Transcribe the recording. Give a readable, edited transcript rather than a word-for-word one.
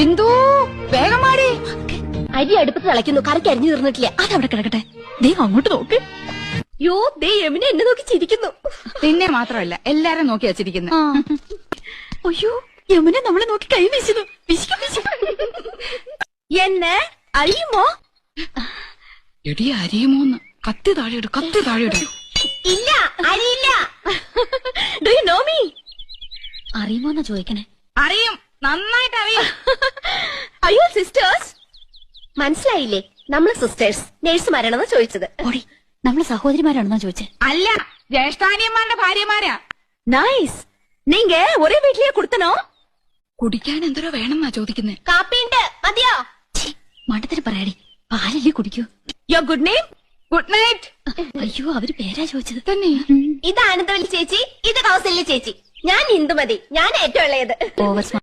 എന്തോ വേഗമാടി. അരി അടുപ്പത്ത് തിളയ്ക്കുന്നു, കറിക്ക് അരിഞ്ഞു തീർന്നിട്ടില്ല. അതവിടെ കിടക്കട്ടെ. ദേ അങ്ങോട്ട് നോക്ക്. യോ ദേ യമുന എന്നെ നോക്കി ചിരിക്കുന്നു. നിന്നെ മാത്രമല്ല എല്ലാരും നോക്കി വച്ചിരിക്കുന്നു. അയ്യോ യമുന നമ്മളെ നോക്കി കൈ വീശുന്നു. എന്നെ അറിയുമോ? എടി അരിയുമോന്ന്. കത്തി താഴെയിട്, കത്തി താഴെയിട്. ഇല്ല അറിയില്ല. Do you know me? അറിയുമോന്നാ ചോദിക്കണേ. അറിയും, നന്നായിട്ട് അറിയും. അയ്യോ സിസ്റ്റേഴ്സ്. മനസ്സിലായില്ലേ? നമ്മള് സിസ്റ്റേഴ്സ് നേഴ്സുമാരാണെന്ന് ചോദിച്ചത്. ഓടി, നമ്മള് സഹോദരിമാരാണെന്നാ ചോദിച്ചേ. അല്ല, ജ്യേഷ്ഠാനിയന്മാരുടെ ഭാര്യമാരാ. നൈസ്. നീങ്ക ഒരേ വീട്ടിലേ കൊടുത്തനോ? കുടിക്കാൻ എന്തോരോ വേണമെന്നാ ചോദിക്കുന്നേ. കാപ്പിയുണ്ട്, മതിയോ? മണ്ടത്തിന് പറയാടി, പാലല്ലേ കുടിക്കൂ. Your good name? Good night. അയ്യോ അവര് പേരാ ചോദിച്ചത് തന്നെ. ഇത് ആനന്ദവല്ലി ചേച്ചി, ഇത് കൗസല്യ ചേച്ചി. ഞാൻ ഇന്ദുമതി, ഞാൻ ഏറ്റവും ഇളയത്. ഓവർ